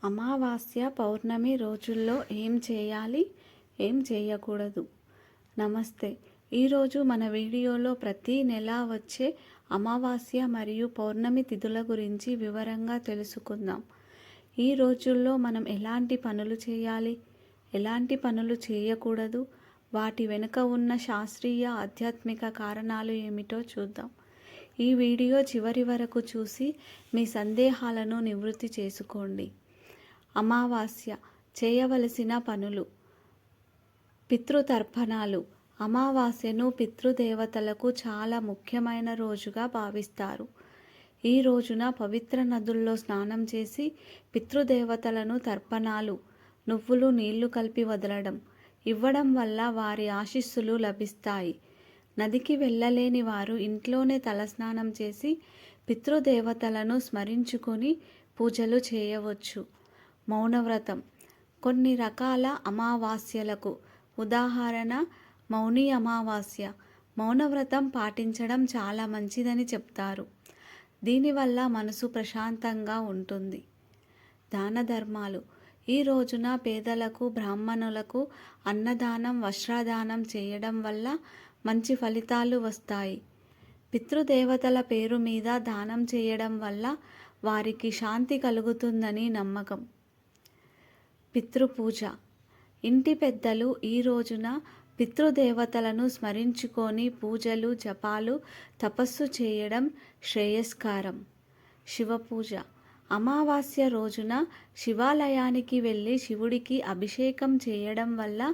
అమావాస్య పౌర్ణమి రోజుల్లో ఏం చేయాలి, ఏం చేయకూడదు? నమస్తే. ఈరోజు మన వీడియోలో ప్రతి నెల వచ్చే అమావాస్య మరియు పౌర్ణమి తిథుల గురించి వివరంగా తెలుసుకుందాం. ఈ రోజుల్లో మనం ఎలాంటి పనులు చేయాలి, ఎలాంటి పనులు చేయకూడదు, వాటి వెనుక ఉన్న శాస్త్రీయ ఆధ్యాత్మిక కారణాలు ఏమిటో చూద్దాం. ఈ వీడియో చివరి వరకు చూసి మీ సందేహాలను నివృత్తి చేసుకోండి. అమావాస్య చేయవలసిన పనులు. పితృతర్పణాలు. అమావాస్యను పితృదేవతలకు చాలా ముఖ్యమైన రోజుగా భావిస్తారు. ఈ రోజున పవిత్ర నదుల్లో స్నానం చేసి పితృదేవతలను తర్పణాలు, నువ్వులు నీళ్లు కలిపి వదలడం ఇవ్వడం వల్ల వారి ఆశీస్సులు లభిస్తాయి. నదికి వెళ్ళలేని వారు ఇంట్లోనే తలస్నానం చేసి పితృదేవతలను స్మరించుకొని పూజలు చేయవచ్చు. మౌనవ్రతం. కొన్ని రకాల అమావాస్యలకు ఉదాహరణ మౌని అమావాస్య. మౌనవ్రతం పాటించడం చాలా మంచిదని చెప్తారు. దీనివల్ల మనసు ప్రశాంతంగా ఉంటుంది. దాన ధర్మాలు. ఈ రోజున పేదలకు, బ్రాహ్మణులకు అన్నదానం, వస్త్రదానం చేయడం వల్ల మంచి ఫలితాలు వస్తాయి. పితృదేవతల పేరు మీద దానం చేయడం వల్ల వారికి శాంతి కలుగుతుందని నమ్మకం. పితృపూజ. ఇంటి పెద్దలు ఈ రోజున పితృదేవతలను స్మరించుకొని పూజలు, జపాలు, తపస్సు చేయడం శ్రేయస్కరం. శివపూజ. అమావాస్య రోజున శివాలయానికి వెళ్ళి శివుడికి అభిషేకం చేయడం వల్ల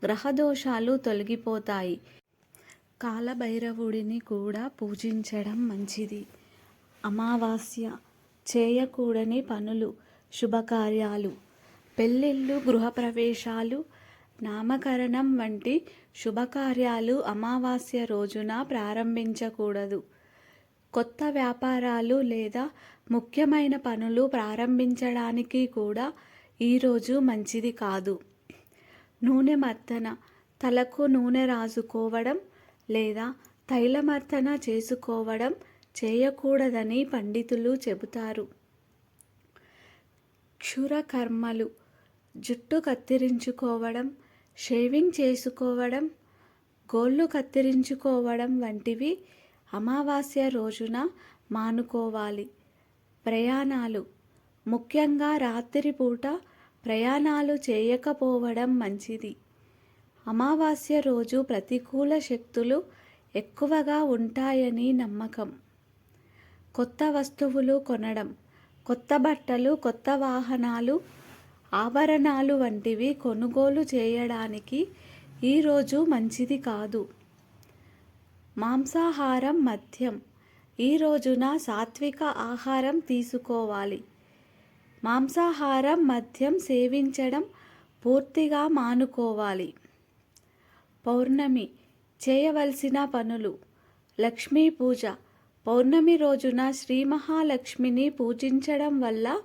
గ్రహదోషాలు తొలగిపోతాయి. కాలభైరవుడిని కూడా పూజించడం మంచిది. అమావాస్య చేయకూడని పనులు, శుభకార్యాలు. పెళ్ళిళ్ళు, గృహప్రవేశాలు, నామకరణం వంటి శుభకార్యాలు అమావాస్య రోజున ప్రారంభించకూడదు. కొత్త వ్యాపారాలు లేదా ముఖ్యమైన పనులు ప్రారంభించడానికి కూడా ఈరోజు మంచిది కాదు. నూనె మర్దన. తలకు నూనె రాసుకోవడం లేదా తైలమర్దన చేసుకోవడం చేయకూడదని పండితులు చెబుతారు. క్షురకర్మలు. జుట్టు కత్తిరించుకోవడం, షేవింగ్ చేసుకోవడం, గోళ్ళు కత్తిరించుకోవడం వంటివి అమావాస్య రోజున మానుకోవాలి. ప్రయాణాలు. ముఖ్యంగా రాత్రిపూట ప్రయాణాలు చేయకపోవడం మంచిది. అమావాస్య రోజు ప్రతికూల శక్తులు ఎక్కువగా ఉంటాయని నమ్మకం. కొత్త వస్తువులు కొనడం. కొత్త బట్టలు, కొత్త వాహనాలు, ఆభరణాలు వంటివి కొనుగోలు చేయడానికి ఈరోజు మంచిది కాదు. మాంసాహారం, మద్యం. ఈ రోజున సాత్విక ఆహారం తీసుకోవాలి. మాంసాహారం, మద్యం సేవించడం పూర్తిగా మానుకోవాలి. పౌర్ణమి చేయవలసిన పనులు. లక్ష్మీ పూజ. పౌర్ణమి రోజున శ్రీ మహాలక్ష్మిని పూజించడం వల్ల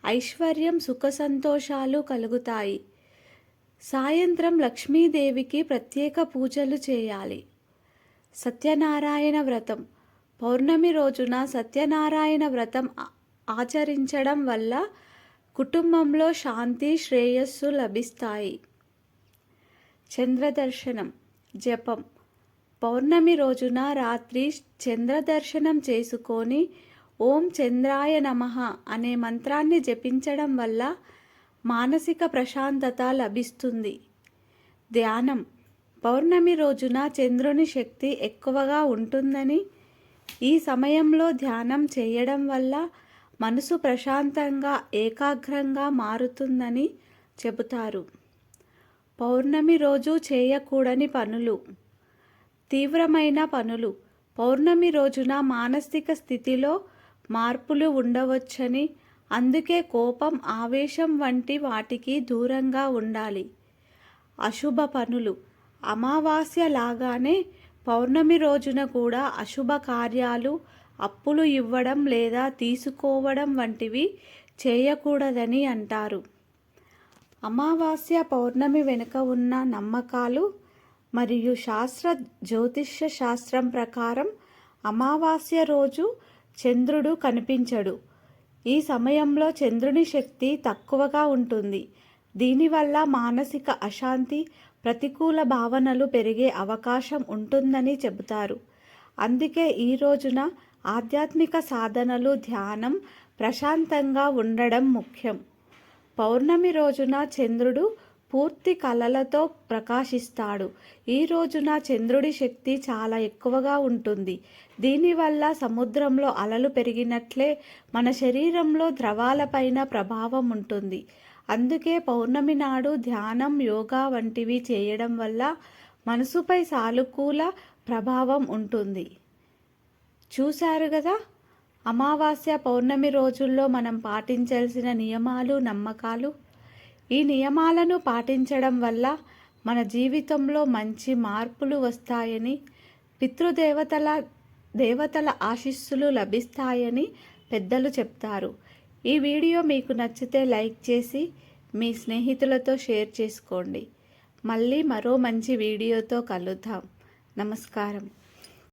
ఐశ్వర్యం, సుఖ సంతోషాలు కలుగుతాయి. సాయంత్రం లక్ష్మీదేవికి ప్రత్యేక పూజలు చేయాలి. సత్యనారాయణ వ్రతం. పౌర్ణమి రోజున సత్యనారాయణ వ్రతం ఆచరించడం వల్ల కుటుంబంలో శాంతి, శ్రేయస్సు లభిస్తాయి. చంద్రదర్శనం, జపం. పౌర్ణమి రోజున రాత్రి చంద్రదర్శనం చేసుకొని ఓం చంద్రాయ నమః అనే మంత్రాన్ని జపించడం వల్ల మానసిక ప్రశాంతత లభిస్తుంది. ధ్యానం. పౌర్ణమి రోజున చంద్రుని శక్తి ఎక్కువగా ఉంటుందని, ఈ సమయంలో ధ్యానం చేయడం వల్ల మనసు ప్రశాంతంగా, ఏకాగ్రంగా మారుతుందని చెబుతారు. పౌర్ణమి రోజు చేయకూడని పనులు. తీవ్రమైన పనులు. పౌర్ణమి రోజున మానసిక స్థితిలో మార్పులు ఉండవచ్చని, అందుకే కోపం, ఆవేశం వంటి వాటికి దూరంగా ఉండాలి. అశుభ పనులు. అమావాస్య లాగానే పౌర్ణమి రోజున కూడా అశుభ కార్యాలు, అప్పులు ఇవ్వడం లేదా తీసుకోవడం వంటివి చేయకూడదని అంటారు. అమావాస్య, పౌర్ణమి వెనుక ఉన్న నమ్మకాలు మరియు జ్యోతిష్య శాస్త్రం ప్రకారం అమావాస్య రోజు చంద్రుడు కనిపించడు. ఈ సమయంలో చంద్రుని శక్తి తక్కువగా ఉంటుంది. దీనివల్ల మానసిక అశాంతి, ప్రతికూల భావనలు పెరిగే అవకాశం ఉంటుందని చెబుతారు. అందుకే ఈ రోజున ఆధ్యాత్మిక సాధనలు, ధ్యానం, ప్రశాంతంగా ఉండడం ముఖ్యం. పౌర్ణమి రోజున చంద్రుడు పూర్తి కళలతో ప్రకాశిస్తాడు. ఈ రోజున చంద్రుడి శక్తి చాలా ఎక్కువగా ఉంటుంది. దీనివల్ల సముద్రంలో అలలు పెరిగినట్లే మన శరీరంలో ద్రవాలపైన ప్రభావం ఉంటుంది. అందుకే పౌర్ణమి నాడు ధ్యానం, యోగా వంటివి చేయడం వల్ల మనసుపై సానుకూల ప్రభావం ఉంటుంది. చూశారు కదా, అమావాస్య, పౌర్ణమి రోజుల్లో మనం పాటించాల్సిన నియమాలు, నమ్మకాలు. ఈ నియమాలను పాటించడం వల్ల మన జీవితంలో మంచి మార్పులు వస్తాయని, దేవతల ఆశీస్సులు లభిస్తాయని పెద్దలు చెప్తారు. ఈ వీడియో మీకు నచ్చితే లైక్ చేసి మీ స్నేహితులతో షేర్ చేసుకోండి. మళ్ళీ మరో మంచి వీడియోతో కలుద్దాం. నమస్కారం.